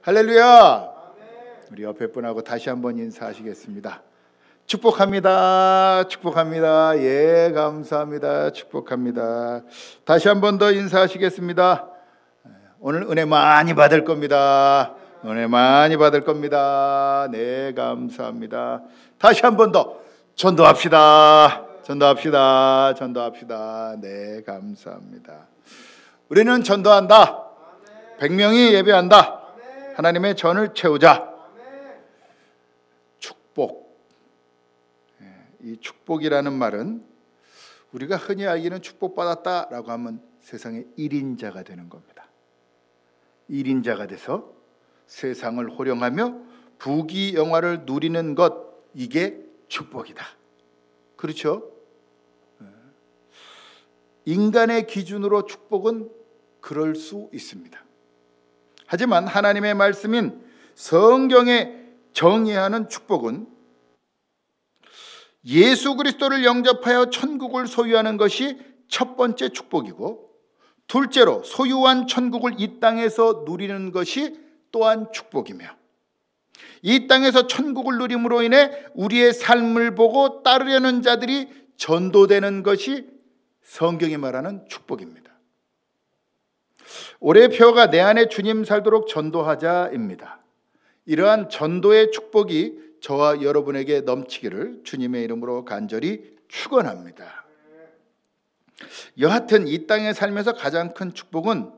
할렐루야. 우리 옆에 분하고 다시 한번 인사하시겠습니다. 축복합니다. 축복합니다. 예, 감사합니다. 축복합니다. 다시 한번 더 인사하시겠습니다. 오늘 은혜 많이 받을 겁니다. 은혜 많이 받을 겁니다. 네, 감사합니다. 다시 한번 더 전도합시다. 전도합시다. 전도합시다. 네, 감사합니다. 우리는 전도한다. 100명이 예배한다. 하나님의 전을 채우자. 축복. 이 축복이라는 말은 우리가 흔히 알기는 축복받았다라고 하면 세상의 1인자가 되는 겁니다. 1인자가 돼서 세상을 호령하며 부귀영화를 누리는 것, 이게 축복이다. 그렇죠? 인간의 기준으로 축복은 그럴 수 있습니다. 하지만 하나님의 말씀인 성경에 정의하는 축복은 예수 그리스도를 영접하여 천국을 소유하는 것이 첫 번째 축복이고, 둘째로 소유한 천국을 이 땅에서 누리는 것이 또한 축복이며, 이 땅에서 천국을 누림으로 인해 우리의 삶을 보고 따르려는 자들이 전도되는 것이 성경이 말하는 축복입니다. 올해 표어가 내 안에 주님 살도록 전도하자입니다. 이러한 전도의 축복이 저와 여러분에게 넘치기를 주님의 이름으로 간절히 축원합니다. 여하튼 이 땅에 살면서 가장 큰 축복은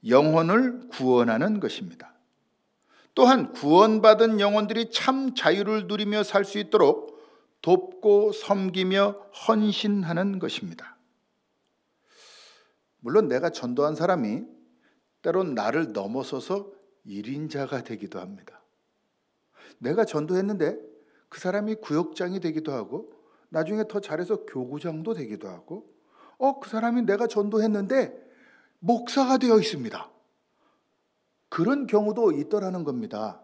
영혼을 구원하는 것입니다. 또한 구원받은 영혼들이 참 자유를 누리며 살 수 있도록 돕고 섬기며 헌신하는 것입니다. 물론 내가 전도한 사람이 때론 나를 넘어서서 1인자가 되기도 합니다. 내가 전도했는데 그 사람이 구역장이 되기도 하고, 나중에 더 잘해서 교구장도 되기도 하고, 그 사람이 내가 전도했는데 목사가 되어 있습니다. 그런 경우도 있더라는 겁니다.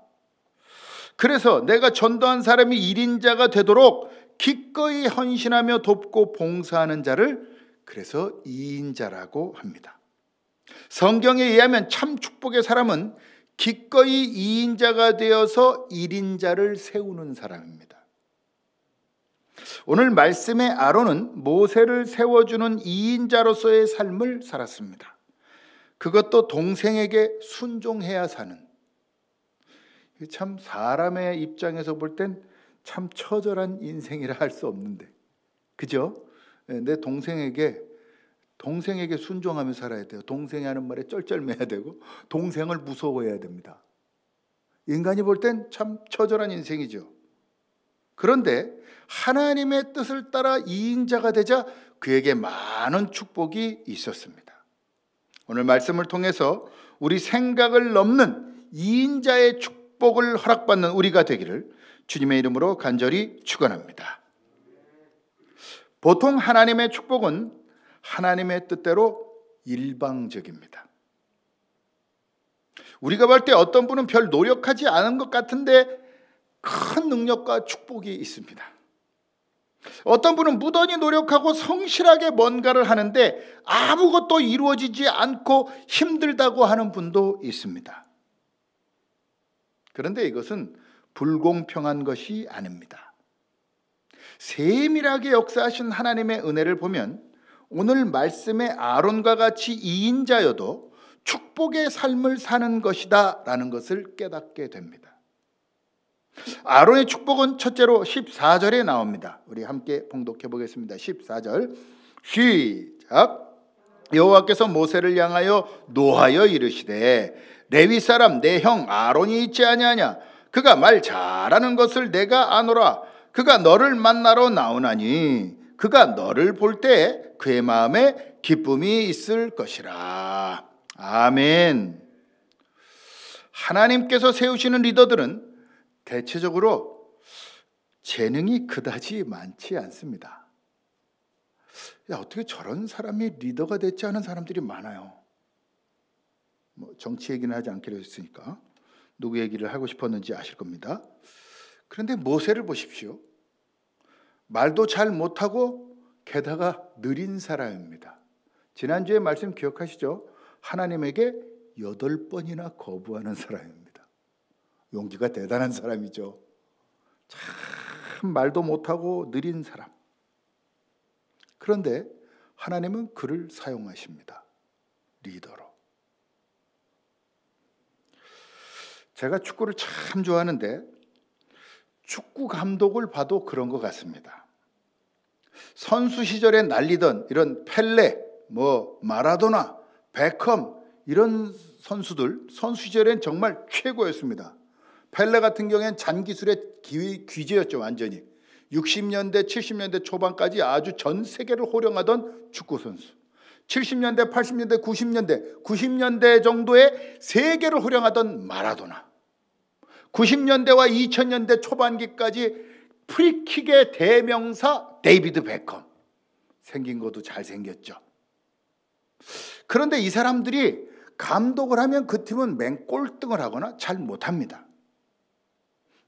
그래서 내가 전도한 사람이 1인자가 되도록 기꺼이 헌신하며 돕고 봉사하는 자를 그래서 2인자라고 합니다. 성경에 의하면 참 축복의 사람은 기꺼이 2인자가 되어서 1인자를 세우는 사람입니다. 오늘 말씀의 아론은 모세를 세워주는 2인자로서의 삶을 살았습니다. 그것도 동생에게 순종해야 사는, 참 사람의 입장에서 볼 땐 참 처절한 인생이라 할 수 없는데, 그죠? 내 동생에게 순종하며 살아야 돼요. 동생이 하는 말에 쩔쩔매야 되고, 동생을 무서워해야 됩니다. 인간이 볼 땐 참 처절한 인생이죠. 그런데 하나님의 뜻을 따라 2인자가 되자 그에게 많은 축복이 있었습니다. 오늘 말씀을 통해서 우리 생각을 넘는 2인자의 축복을 허락받는 우리가 되기를 주님의 이름으로 간절히 축원합니다. 보통 하나님의 축복은 하나님의 뜻대로 일방적입니다. 우리가 볼 때 어떤 분은 별 노력하지 않은 것 같은데 큰 능력과 축복이 있습니다. 어떤 분은 무던히 노력하고 성실하게 뭔가를 하는데 아무것도 이루어지지 않고 힘들다고 하는 분도 있습니다. 그런데 이것은 불공평한 것이 아닙니다. 세밀하게 역사하신 하나님의 은혜를 보면 오늘 말씀의 아론과 같이 2인자여도 축복의 삶을 사는 것이다 라는 것을 깨닫게 됩니다. 아론의 축복은 첫째로 14절에 나옵니다. 우리 함께 봉독해 보겠습니다. 14절 시작. 여호와께서 모세를 향하여 노하여 이르시되 레위 사람 내 형 아론이 있지 아니하냐. 그가 말 잘하는 것을 내가 아노라. 그가 너를 만나러 나오나니 그가 너를 볼 때 그의 마음에 기쁨이 있을 것이라. 아멘. 하나님께서 세우시는 리더들은 대체적으로 재능이 그다지 많지 않습니다. 어떻게 저런 사람이 리더가 됐지 하는 사람들이 많아요. 정치 얘기는 하지 않기로 했으니까 누구 얘기를 하고 싶었는지 아실 겁니다. 그런데 모세를 보십시오. 말도 잘 못하고 게다가 느린 사람입니다. 지난주에 말씀 기억하시죠? 하나님에게 8번이나 거부하는 사람입니다. 용기가 대단한 사람이죠. 참 말도 못하고 느린 사람. 그런데 하나님은 그를 사용하십니다. 리더로. 제가 축구를 참 좋아하는데 축구 감독을 봐도 그런 것 같습니다. 선수 시절에 날리던 이런 펠레, 마라도나, 베컴 이런 선수들 선수 시절엔 정말 최고였습니다. 펠레 같은 경우에는 잔기술의 귀재였죠. 완전히 60년대 70년대 초반까지 아주 전 세계를 호령하던 축구 선수. 70년대 80년대 90년대 정도의 세계를 호령하던 마라도나. 90년대와 2000년대 초반기까지 프리킥의 대명사 데이비드 베컴. 생긴 것도 잘생겼죠. 그런데 이 사람들이 감독을 하면 그 팀은 맹꼴등을 하거나 잘 못합니다.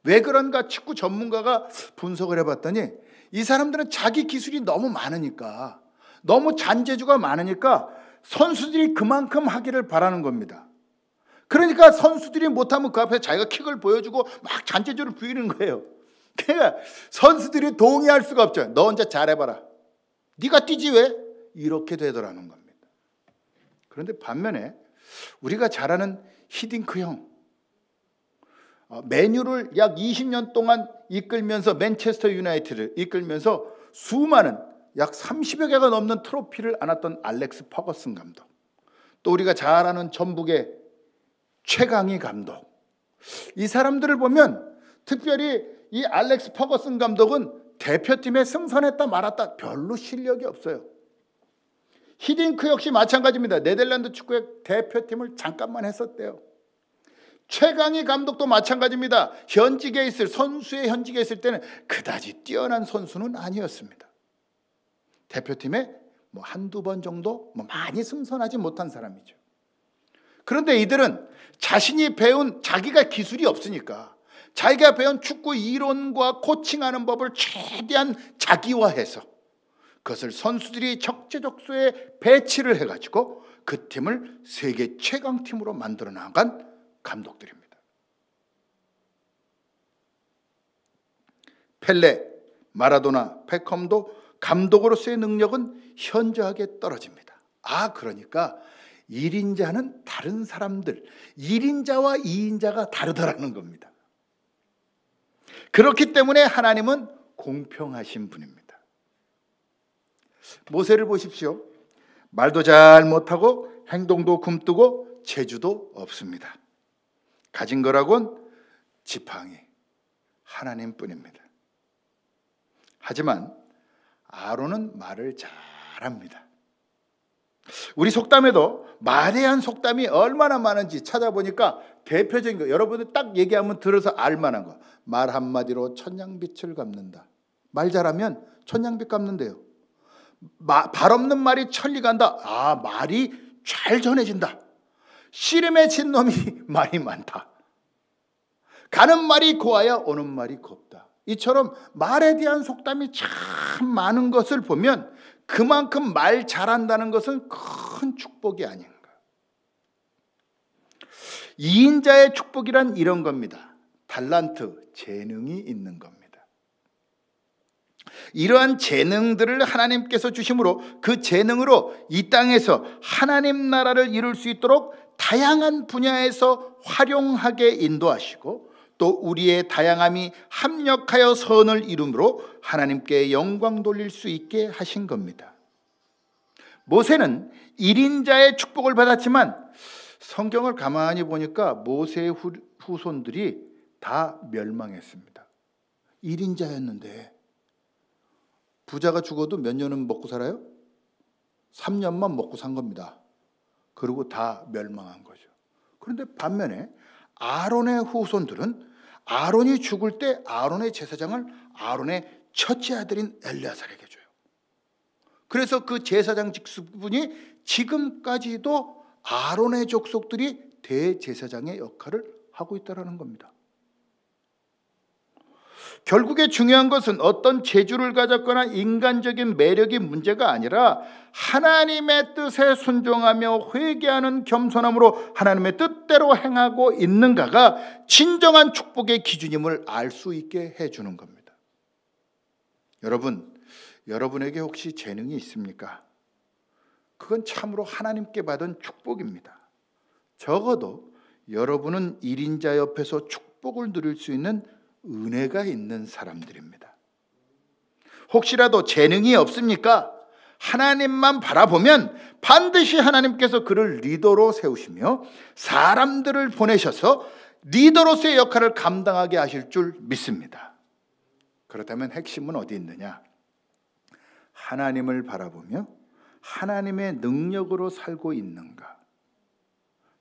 왜 그런가 축구 전문가가 분석을 해봤더니 이 사람들은 자기 기술이 너무 많으니까, 너무 잔재주가 많으니까 선수들이 그만큼 하기를 바라는 겁니다. 그러니까 선수들이 못하면 그 앞에 자기가 킥을 보여주고 막 잔재주를 부리는 거예요. 그러니까 선수들이 동의할 수가 없죠. 너 혼자 잘해봐라. 네가 뛰지 왜? 이렇게 되더라는 겁니다. 그런데 반면에 우리가 잘 아는 히딩크 형, 맨유를 약 20년 동안 이끌면서 맨체스터 유나이티드를 이끌면서 수많은 약 30여 개가 넘는 트로피를 안았던 알렉스 퍼거슨 감독, 또 우리가 잘 아는 전북의 최강희 감독, 이 사람들을 보면 특별히 이 알렉스 퍼거슨 감독은 대표팀에 승선했다 말았다 별로 실력이 없어요. 히딩크 역시 마찬가지입니다. 네덜란드 축구의 대표팀을 잠깐만 했었대요. 최강희 감독도 마찬가지입니다. 선수의 현직에 있을 때는 그다지 뛰어난 선수는 아니었습니다. 대표팀에 한두 번 정도 많이 승선하지 못한 사람이죠. 그런데 이들은 자신이 배운, 자기가 기술이 없으니까 자기가 배운 축구 이론과 코칭하는 법을 최대한 자기화해서 그것을 선수들이 적재적소에 배치를 해가지고 그 팀을 세계 최강팀으로 만들어 나간 감독들입니다. 펠레, 마라도나, 베컴도 감독으로서의 능력은 현저하게 떨어집니다. 그러니까 1인자는 다른 사람들, 1인자와 2인자가 다르더라는 겁니다. 그렇기 때문에 하나님은 공평하신 분입니다. 모세를 보십시오. 말도 잘 못하고 행동도 굼뜨고 재주도 없습니다. 가진 거라곤 지팡이, 하나님뿐입니다. 하지만 아론은 말을 잘합니다. 우리 속담에도 말에 대한 속담이 얼마나 많은지 찾아보니까 대표적인 거, 여러분들 딱 얘기하면 들어서 알만한 거, 말 한마디로 천냥빛을 갚는다. 말 잘하면 천냥빛 갚는데요. 발 없는 말이 천리 간다. 말이 잘 전해진다. 씨름에 진 놈이 말이 많다. 가는 말이 고와야 오는 말이 곱다. 이처럼 말에 대한 속담이 참 많은 것을 보면 그만큼 말 잘한다는 것은 큰 축복이 아닌가. 2인자의 축복이란 이런 겁니다. 달란트, 재능이 있는 겁니다. 이러한 재능들을 하나님께서 주심으로 그 재능으로 이 땅에서 하나님 나라를 이룰 수 있도록 다양한 분야에서 활용하게 인도하시고, 또 우리의 다양함이 합력하여 선을 이룸으로 하나님께 영광 돌릴 수 있게 하신 겁니다. 모세는 1인자의 축복을 받았지만 성경을 가만히 보니까 모세의 후손들이 다 멸망했습니다. 1인자였는데 부자가 죽어도 몇 년은 먹고 살아요? 3년만 먹고 산 겁니다. 그리고 다 멸망한 거죠. 그런데 반면에 아론의 후손들은 아론이 죽을 때 아론의 제사장을 아론의 첫째 아들인 엘르야살에게 줘요. 그래서 그 제사장 직분이 지금까지도 아론의 족속들이 대제사장의 역할을 하고 있다는 겁니다. 결국에 중요한 것은 어떤 재주를 가졌거나 인간적인 매력이 문제가 아니라 하나님의 뜻에 순종하며 회개하는 겸손함으로 하나님의 뜻대로 행하고 있는가가 진정한 축복의 기준임을 알 수 있게 해주는 겁니다. 여러분, 여러분에게 혹시 재능이 있습니까? 그건 참으로 하나님께 받은 축복입니다. 적어도 여러분은 1인자 옆에서 축복을 누릴 수 있는 은혜가 있는 사람들입니다. 혹시라도 재능이 없습니까? 하나님만 바라보면 반드시 하나님께서 그를 리더로 세우시며 사람들을 보내셔서 리더로서의 역할을 감당하게 하실 줄 믿습니다. 그렇다면 핵심은 어디 있느냐? 하나님을 바라보며 하나님의 능력으로 살고 있는가?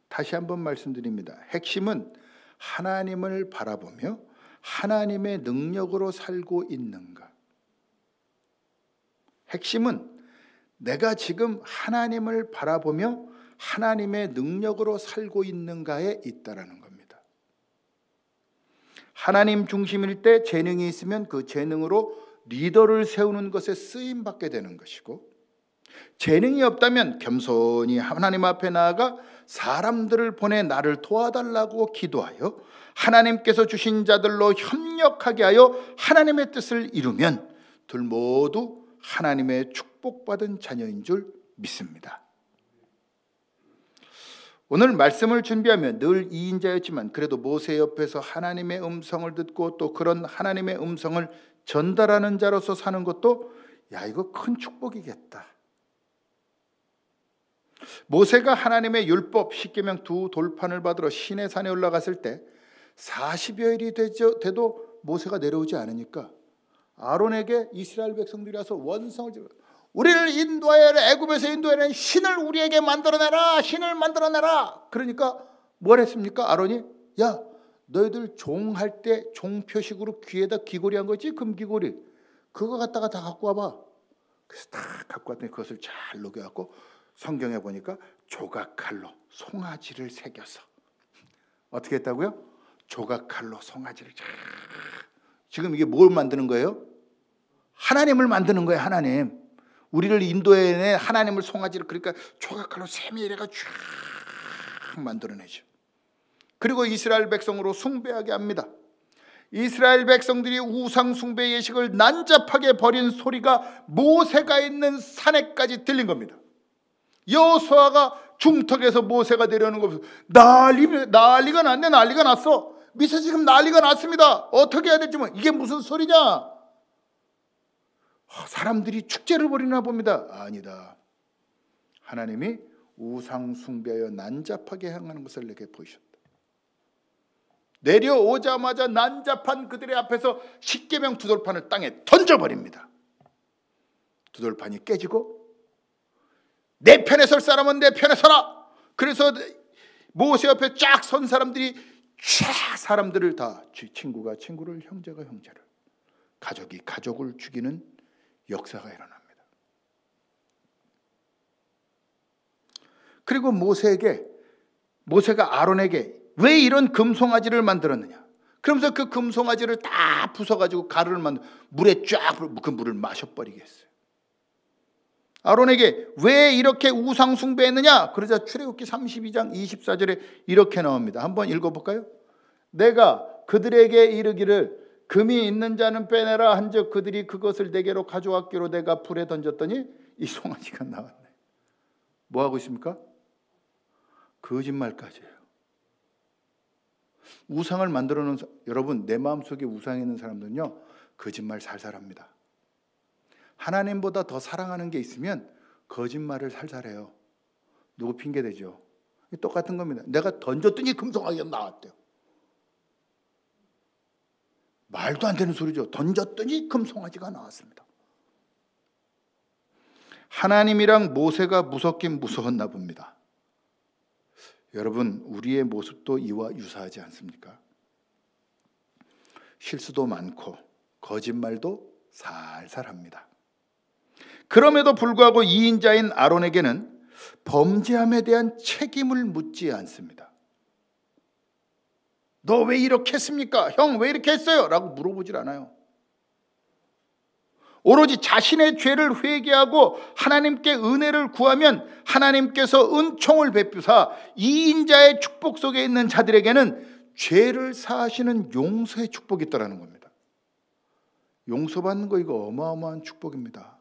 다시 한번 말씀드립니다. 핵심은 하나님을 바라보며 하나님의 능력으로 살고 있는가? 핵심은 내가 지금 하나님을 바라보며 하나님의 능력으로 살고 있는가에 있다라는 겁니다. 하나님 중심일 때 재능이 있으면 그 재능으로 리더를 세우는 것에 쓰임 받게 되는 것이고, 재능이 없다면 겸손히 하나님 앞에 나아가 사람들을 보내 나를 도와달라고 기도하여 하나님께서 주신 자들로 협력하게 하여 하나님의 뜻을 이루면 둘 모두 하나님의 축복받은 자녀인 줄 믿습니다. 오늘 말씀을 준비하며 늘 2인자였지만 그래도 모세 옆에서 하나님의 음성을 듣고 또 그런 하나님의 음성을 전달하는 자로서 사는 것도 이거 큰 축복이겠다. 모세가 하나님의 율법 10계명 2 돌판을 받으러 시내 산에 올라갔을 때 40여일이 돼도 모세가 내려오지 않으니까 아론에게 이스라엘 백성들이 와서 원성을 지어 우리를 인도하여 애굽에서 인도하여 신을 우리에게 만들어내라. 신을 만들어내라. 그러니까 뭘 했습니까? 아론이 야 너희들 종할 때 종표식으로 귀에다 귀걸이 한 거지, 금귀걸이. 그거 갖다가 다 갖고 와봐. 그래서 다 갖고 왔더니 그것을 잘 녹여갖고 성경에 보니까 조각칼로 송아지를 새겨서 어떻게 했다고요? 조각칼로 송아지를 쫙. 지금 이게 뭘 만드는 거예요? 하나님을 만드는 거예요. 하나님. 우리를 인도해 하나님을 송아지를 그러니까 조각칼로 세밀해가 쫙 만들어내죠. 그리고 이스라엘 백성으로 숭배하게 합니다. 이스라엘 백성들이 우상 숭배 예식을 난잡하게 버린 소리가 모세가 있는 산에까지 들린 겁니다. 여호수아가 중턱에서 모세가 내려오는 거 보면서 난리가 났네. 난리가 났어. 미세 지금 난리가 났습니다. 어떻게 해야 될지 이게 무슨 소리냐? 사람들이 축제를 벌이나 봅니다. 아니다. 하나님이 우상 숭배하여 난잡하게 행하는 것을 내게 보이셨다. 내려오자마자 난잡한 그들의 앞에서 10계명 2돌판을 땅에 던져버립니다. 2돌판이 깨지고 내 편에 설 사람은 내 편에 서라. 그래서 모세 옆에 쫙 선 사람들이 쫙 사람들을 다 친구가 친구를 형제가 형제를 가족이 가족을 죽이는 역사가 일어납니다. 그리고 모세가 아론에게 왜 이런 금송아지를 만들었느냐? 그러면서 그 금송아지를 다 부숴가지고 가루를 만들어 물에 쫙 그 물을 마셔버리게 했어요. 아론에게 왜 이렇게 우상 숭배했느냐? 그러자 출애굽기 32장 24절에 이렇게 나옵니다. 한번 읽어볼까요? 내가 그들에게 이르기를 금이 있는 자는 빼내라 한즉 그들이 그것을 내게로 가져왔기로 내가 불에 던졌더니 이 송아지가 나왔네. 뭐 하고 있습니까? 거짓말까지 해요. 우상을 만들어 놓은 여러분, 내 마음속에 우상이 있는 사람들은요 거짓말 살살 합니다. 하나님보다 더 사랑하는 게 있으면 거짓말을 살살 해요. 누구 핑계대죠? 똑같은 겁니다. 내가 던졌더니 금송아지가 나왔대요. 말도 안 되는 소리죠. 던졌더니 금송아지가 나왔습니다. 하나님이랑 모세가 무섭긴 무서웠나 봅니다. 여러분, 우리의 모습도 이와 유사하지 않습니까? 실수도 많고 거짓말도 살살합니다. 그럼에도 불구하고 2인자인 아론에게는 범죄함에 대한 책임을 묻지 않습니다. 너 왜 이렇게 했습니까? 형 왜 이렇게 했어요? 라고 물어보질 않아요. 오로지 자신의 죄를 회개하고 하나님께 은혜를 구하면 하나님께서 은총을 베푸사 이 인자의 축복 속에 있는 자들에게는 죄를 사하시는 용서의 축복이 있다는 겁니다. 용서받는 거 이거 어마어마한 축복입니다.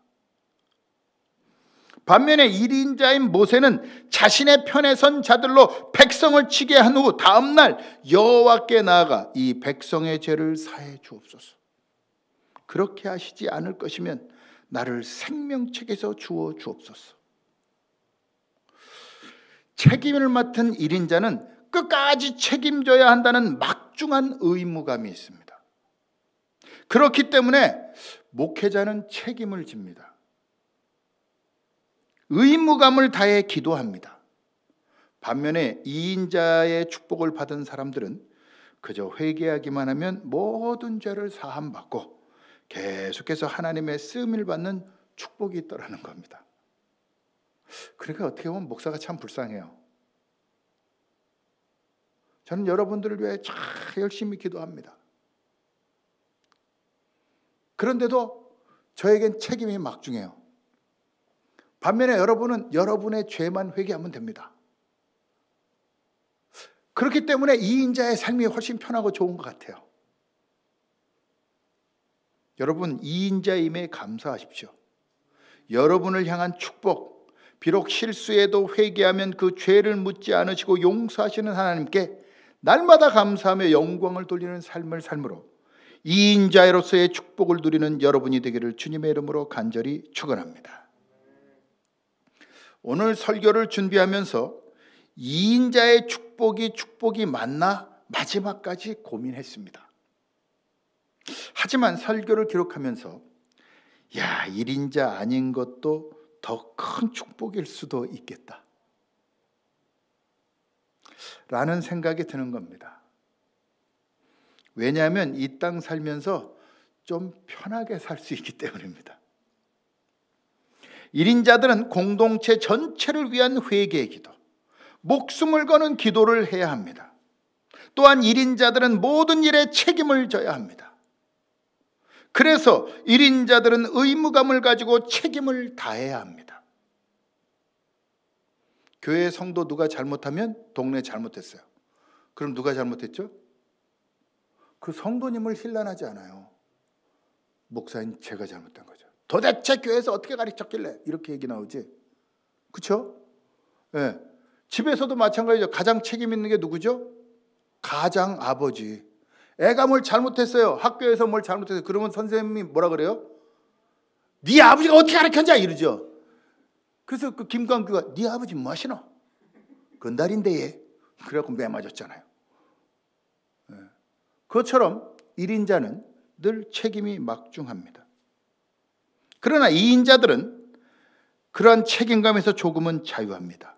반면에 1인자인 모세는 자신의 편에 선 자들로 백성을 치게 한 후 다음날 여호와께 나아가 이 백성의 죄를 사해 주옵소서. 그렇게 하시지 않을 것이면 나를 생명책에서 주워 주옵소서. 책임을 맡은 1인자는 끝까지 책임져야 한다는 막중한 의무감이 있습니다. 그렇기 때문에 목회자는 책임을 집니다. 의무감을 다해 기도합니다. 반면에 2인자의 축복을 받은 사람들은 그저 회개하기만 하면 모든 죄를 사함받고 계속해서 하나님의 쓰임을 받는 축복이 있다라는 겁니다. 그러니까 어떻게 보면 목사가 참 불쌍해요. 저는 여러분들을 위해 참 열심히 기도합니다. 그런데도 저에겐 책임이 막중해요. 반면에 여러분은 여러분의 죄만 회개하면 됩니다. 그렇기 때문에 2인자의 삶이 훨씬 편하고 좋은 것 같아요. 여러분 2인자임에 감사하십시오. 여러분을 향한 축복, 비록 실수해도 회개하면 그 죄를 묻지 않으시고 용서하시는 하나님께 날마다 감사하며 영광을 돌리는 삶을 삶으로 2인자로서의 축복을 누리는 여러분이 되기를 주님의 이름으로 간절히 축원합니다. 오늘 설교를 준비하면서 2인자의 축복이 맞나 마지막까지 고민했습니다. 하지만 설교를 기록하면서 1인자 아닌 것도 더 큰 축복일 수도 있겠다 라는 생각이 드는 겁니다. 왜냐하면 이 땅 살면서 좀 편하게 살 수 있기 때문입니다. 1인자들은 공동체 전체를 위한 회개의 기도, 목숨을 거는 기도를 해야 합니다. 또한 1인자들은 모든 일에 책임을 져야 합니다. 그래서 1인자들은 의무감을 가지고 책임을 다해야 합니다. 교회 성도 누가 잘못하면 동네 잘못했어요. 그럼 누가 잘못했죠? 그 성도님을 힐난하지 않아요. 목사님 제가 잘못한 거죠. 도대체 교회에서 어떻게 가르쳤길래 이렇게 얘기 나오지? 그렇죠? 네. 집에서도 마찬가지죠. 가장 책임 있는 게 누구죠? 가장 아버지. 애가 뭘 잘못했어요. 학교에서 뭘 잘못했어요. 그러면 선생님이 뭐라 그래요? 네 아버지가 어떻게 가르쳤냐 이러죠. 그래서 그 김광규가 네 아버지 뭐 하시노? 건달인데 얘. 그래갖고 매 맞았잖아요. 그것처럼 1인자는 늘 책임이 막중합니다. 그러나 2인자들은 그러한 책임감에서 조금은 자유합니다.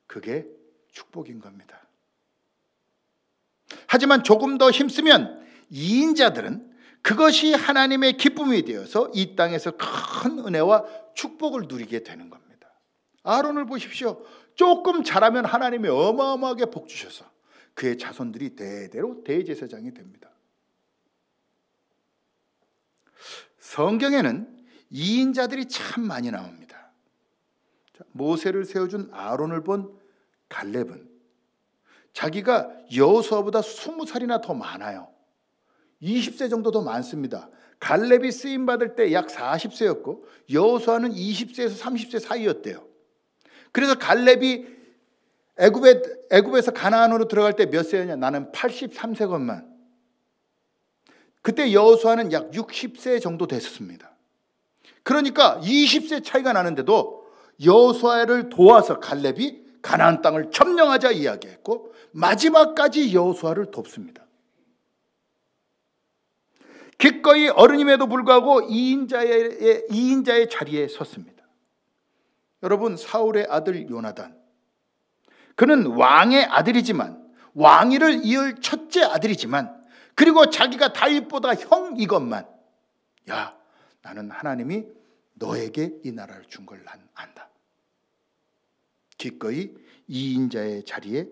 그게 축복인 겁니다. 하지만 조금 더 힘쓰면 2인자들은 그것이 하나님의 기쁨이 되어서 이 땅에서 큰 은혜와 축복을 누리게 되는 겁니다. 아론을 보십시오. 조금 잘하면 하나님이 어마어마하게 복 주셔서 그의 자손들이 대대로 대제사장이 됩니다. 성경에는 2인자들이 참 많이 나옵니다. 모세를 세워준 아론을 본 갈렙은 자기가 여호수아보다 20살이나 더 많아요. 20세 정도 더 많습니다. 갈렙이 쓰임받을 때 약 40세였고 여호수아는 20세에서 30세 사이였대요. 그래서 갈렙이 애굽에서 가나안으로 들어갈 때 몇 세였냐? 나는 83세건만. 그때 여호수아는 약 60세 정도 됐습니다. 그러니까 20세 차이가 나는데도 여호수아를 도와서 갈렙이 가나안 땅을 점령하자 이야기했고 마지막까지 여호수아를 돕습니다. 기꺼이 어른임에도 불구하고 2인자의 자리에 섰습니다. 여러분, 사울의 아들 요나단, 그는 왕의 아들이지만 왕위를 이을 첫째 아들이지만 그리고 자기가 다윗보다 형 이것만, 야, 나는 하나님이 너에게 이 나라를 준 걸 난 안다. 기꺼이 2인자의 자리에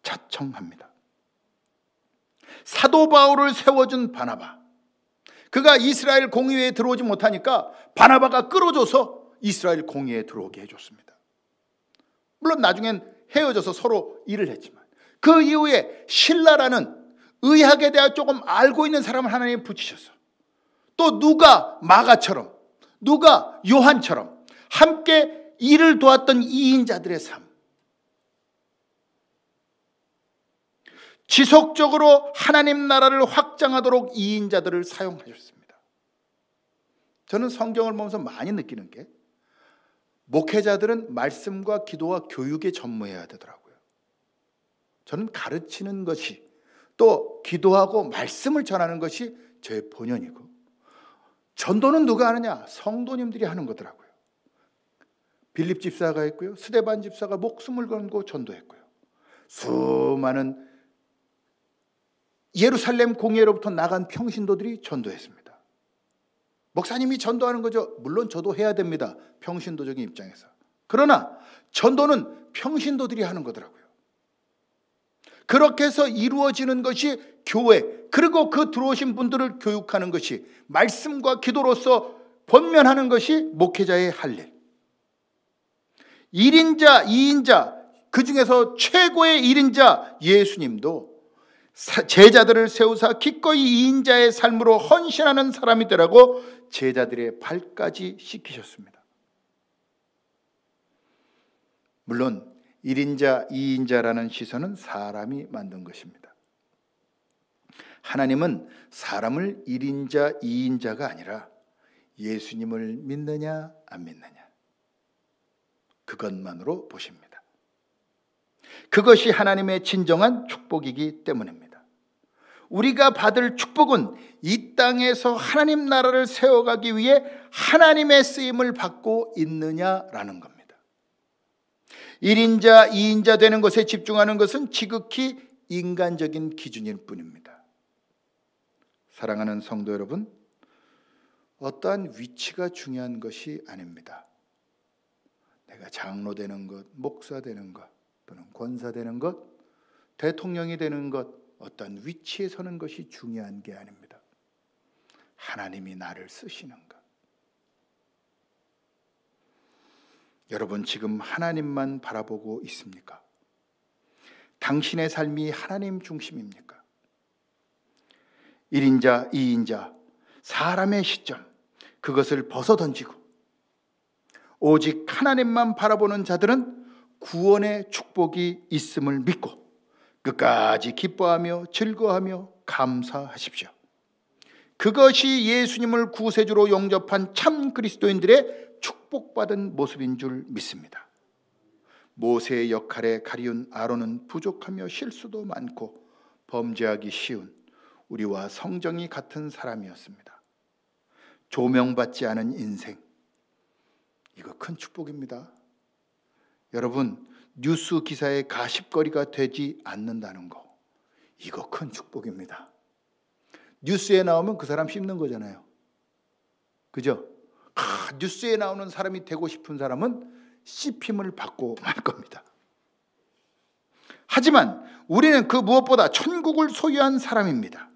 자청합니다. 사도 바울을 세워준 바나바. 그가 이스라엘 공의회에 들어오지 못하니까 바나바가 끌어줘서 이스라엘 공의회에 들어오게 해줬습니다. 물론 나중엔 헤어져서 서로 일을 했지만 그 이후에 실라라는 의학에 대해 조금 알고 있는 사람을 하나님 붙이셔서 또 누가 마가처럼 누가 요한처럼 함께 일을 도왔던 이인자들의 삶, 지속적으로 하나님 나라를 확장하도록 이인자들을 사용하셨습니다. 저는 성경을 보면서 많이 느끼는 게 목회자들은 말씀과 기도와 교육에 전무해야 되더라고요. 저는 가르치는 것이 또 기도하고 말씀을 전하는 것이 제 본연이고 전도는 누가 하느냐? 성도님들이 하는 거더라고요. 빌립 집사가 했고요. 스데반 집사가 목숨을 걸고 전도했고요. 수많은 예루살렘 공회로부터 나간 평신도들이 전도했습니다. 목사님이 전도하는 거죠. 물론 저도 해야 됩니다. 평신도적인 입장에서. 그러나 전도는 평신도들이 하는 거더라고요. 그렇게 해서 이루어지는 것이 교회, 그리고 그 들어오신 분들을 교육하는 것이 말씀과 기도로서 권면하는 것이 목회자의 할 일. 1인자, 2인자, 그 중에서 최고의 1인자 예수님도 제자들을 세우사 기꺼이 2인자의 삶으로 헌신하는 사람이 되라고 제자들의 발까지 씻기셨습니다. 물론 1인자, 2인자라는 시선은 사람이 만든 것입니다. 하나님은 사람을 1인자, 2인자가 아니라 예수님을 믿느냐 안 믿느냐 그것만으로 보십니다. 그것이 하나님의 진정한 축복이기 때문입니다. 우리가 받을 축복은 이 땅에서 하나님 나라를 세워가기 위해 하나님의 쓰임을 받고 있느냐라는 겁니다. 1인자, 2인자 되는 것에 집중하는 것은 지극히 인간적인 기준일 뿐입니다. 사랑하는 성도 여러분, 어떠한 위치가 중요한 것이 아닙니다. 내가 장로 되는 것, 목사 되는 것, 또는 권사 되는 것, 대통령이 되는 것, 어떤 위치에 서는 것이 중요한 게 아닙니다. 하나님이 나를 쓰시는 것. 여러분 지금 하나님만 바라보고 있습니까? 당신의 삶이 하나님 중심입니까? 1인자, 2인자, 사람의 시점, 그것을 벗어던지고 오직 하나님만 바라보는 자들은 구원의 축복이 있음을 믿고 끝까지 기뻐하며 즐거워하며 감사하십시오. 그것이 예수님을 구세주로 영접한 참 그리스도인들의 축복받은 모습인 줄 믿습니다. 모세의 역할에 가리운 아론은 부족하며 실수도 많고 범죄하기 쉬운 우리와 성정이 같은 사람이었습니다. 조명받지 않은 인생, 이거 큰 축복입니다. 여러분 뉴스 기사의 가십거리가 되지 않는다는 거, 이거 큰 축복입니다. 뉴스에 나오면 그 사람 씹는 거잖아요. 그죠? 뉴스에 나오는 사람이 되고 싶은 사람은 씹힘을 받고 말 겁니다. 하지만 우리는 그 무엇보다 천국을 소유한 사람입니다.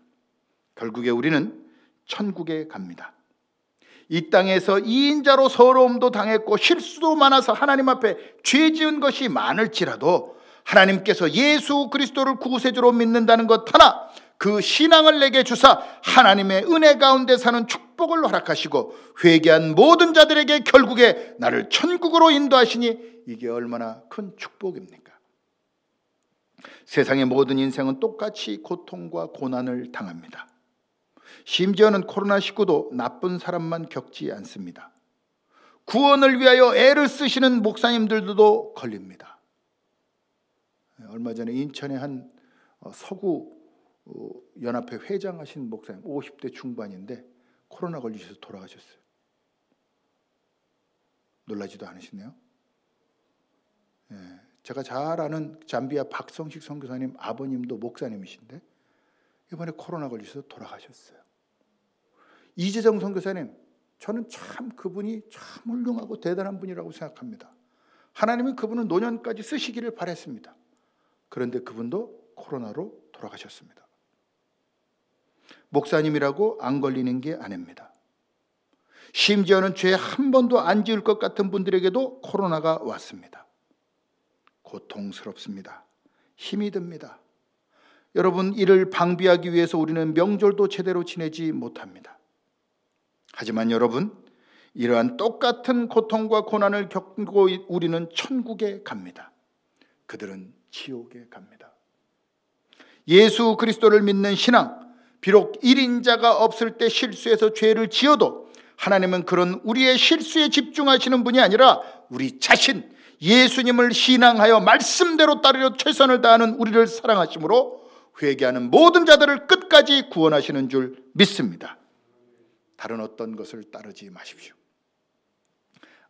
결국에 우리는 천국에 갑니다. 이 땅에서 2인자로 서러움도 당했고 실수도 많아서 하나님 앞에 죄 지은 것이 많을지라도 하나님께서 예수 그리스도를 구세주로 믿는다는 것 하나, 그 신앙을 내게 주사 하나님의 은혜 가운데 사는 축복을 허락하시고 회개한 모든 자들에게 결국에 나를 천국으로 인도하시니 이게 얼마나 큰 축복입니까? 세상의 모든 인생은 똑같이 고통과 고난을 당합니다. 심지어는 코로나19도 나쁜 사람만 겪지 않습니다. 구원을 위하여 애를 쓰시는 목사님들도 걸립니다. 얼마 전에 인천의 한 서구 연합회 회장하신 목사님 50대 중반인데 코로나 걸리셔서 돌아가셨어요. 놀라지도 않으시네요. 제가 잘 아는 잠비아 박성식 선교사님 아버님도 목사님이신데 이번에 코로나 걸리셔서 돌아가셨어요. 이재정 선교사님, 저는 참 그분이 참 훌륭하고 대단한 분이라고 생각합니다. 하나님은 그분을 노년까지 쓰시기를 바랬습니다. 그런데 그분도 코로나로 돌아가셨습니다. 목사님이라고 안 걸리는 게 아닙니다. 심지어는 죄 한 번도 안 지을 것 같은 분들에게도 코로나가 왔습니다. 고통스럽습니다. 힘이 듭니다. 여러분, 이를 방비하기 위해서 우리는 명절도 제대로 지내지 못합니다. 하지만 여러분, 이러한 똑같은 고통과 고난을 겪고 우리는 천국에 갑니다. 그들은 지옥에 갑니다. 예수 그리스도를 믿는 신앙, 비록 1인자가 없을 때 실수해서 죄를 지어도 하나님은 그런 우리의 실수에 집중하시는 분이 아니라 우리 자신, 예수님을 신앙하여 말씀대로 따르려 최선을 다하는 우리를 사랑하심으로 회개하는 모든 자들을 끝까지 구원하시는 줄 믿습니다. 다른 어떤 것을 따르지 마십시오.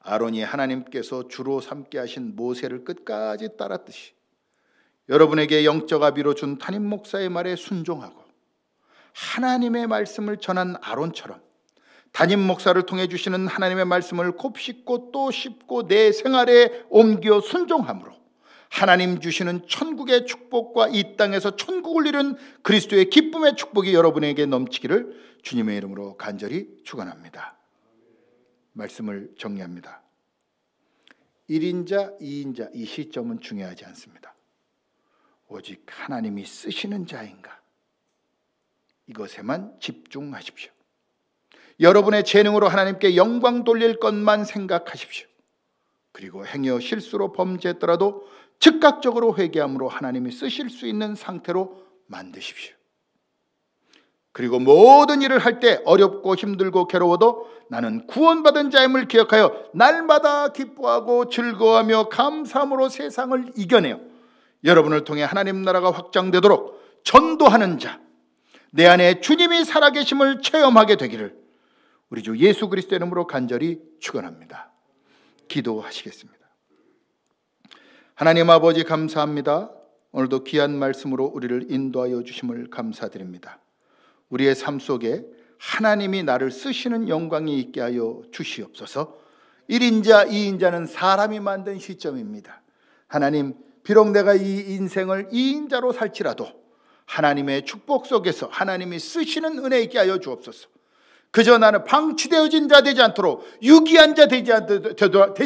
아론이 하나님께서 주로 삼게 하신 모세를 끝까지 따랐듯이 여러분에게 영적 아비로 준 담임 목사의 말에 순종하고 하나님의 말씀을 전한 아론처럼 담임 목사를 통해 주시는 하나님의 말씀을 곱씹고 또 씹고 내 생활에 옮겨 순종함으로 하나님 주시는 천국의 축복과 이 땅에서 천국을 이룬 그리스도의 기쁨의 축복이 여러분에게 넘치기를 주님의 이름으로 간절히 축원합니다. 말씀을 정리합니다. 1인자, 2인자 이 시점은 중요하지 않습니다. 오직 하나님이 쓰시는 자인가, 이것에만 집중하십시오. 여러분의 재능으로 하나님께 영광 돌릴 것만 생각하십시오. 그리고 행여 실수로 범죄했더라도 즉각적으로 회개함으로 하나님이 쓰실 수 있는 상태로 만드십시오. 그리고 모든 일을 할 때 어렵고 힘들고 괴로워도 나는 구원받은 자임을 기억하여 날마다 기뻐하고 즐거워하며 감사함으로 세상을 이겨내어 여러분을 통해 하나님 나라가 확장되도록 전도하는 자, 내 안에 주님이 살아계심을 체험하게 되기를 우리 주 예수 그리스도의 이름으로 간절히 축원합니다. 기도하시겠습니다. 하나님 아버지, 감사합니다. 오늘도 귀한 말씀으로 우리를 인도하여 주심을 감사드립니다. 우리의 삶 속에 하나님이 나를 쓰시는 영광이 있게 하여 주시옵소서. 1인자, 2인자는 사람이 만든 시점입니다. 하나님, 비록 내가 이 인생을 2인자로 살지라도 하나님의 축복 속에서 하나님이 쓰시는 은혜 있게 하여 주옵소서. 그저 나는 방치되어진 자 되지 않도록, 유기한 자 되지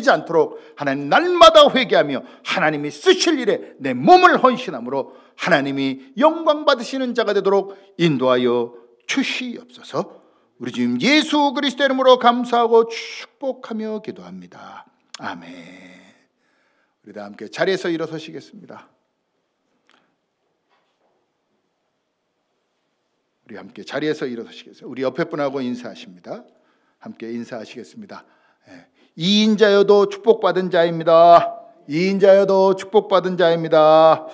않도록 하나님 날마다 회개하며 하나님이 쓰실 일에 내 몸을 헌신함으로 하나님이 영광 받으시는 자가 되도록 인도하여 주시옵소서. 우리 주님 예수 그리스도의 이름으로 감사하고 축복하며 기도합니다. 아멘. 우리 다 함께 자리에서 일어서시겠습니다. 우리 함께 자리에서 일어서시겠어요? 우리 옆에 분하고 인사하십니다. 함께 인사하시겠습니다. 2인자여도 축복받은 자입니다. 2인자여도 축복받은 자입니다.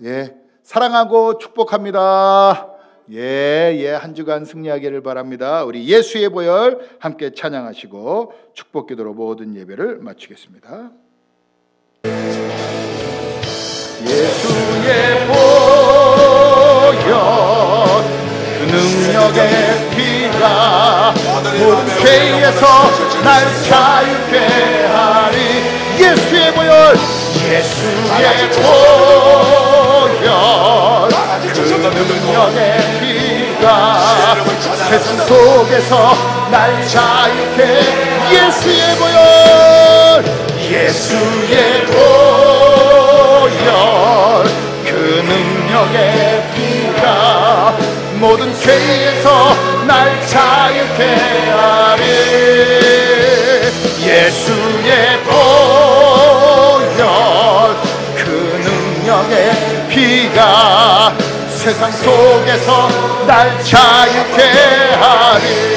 예, 사랑하고 축복합니다. 예, 한 주간 승리하기를 바랍니다. 우리 예수의 보혈 함께 찬양하시고 축복 기도로 모든 예배를 마치겠습니다. 예수의 보혈 능력의 피가 모든 죄에서 날 자유케 하리. 예수의 보혈, 예수의 보혈, 그 능력의 피가 세상 속에서 날 자유케. 예수의 보혈, 예수의 보혈, 그 능력의 피가 모든 죄에서 날 자유케 하리. 예수의 보혈, 그 능력의 피가 세상 속에서 날 자유케 하리.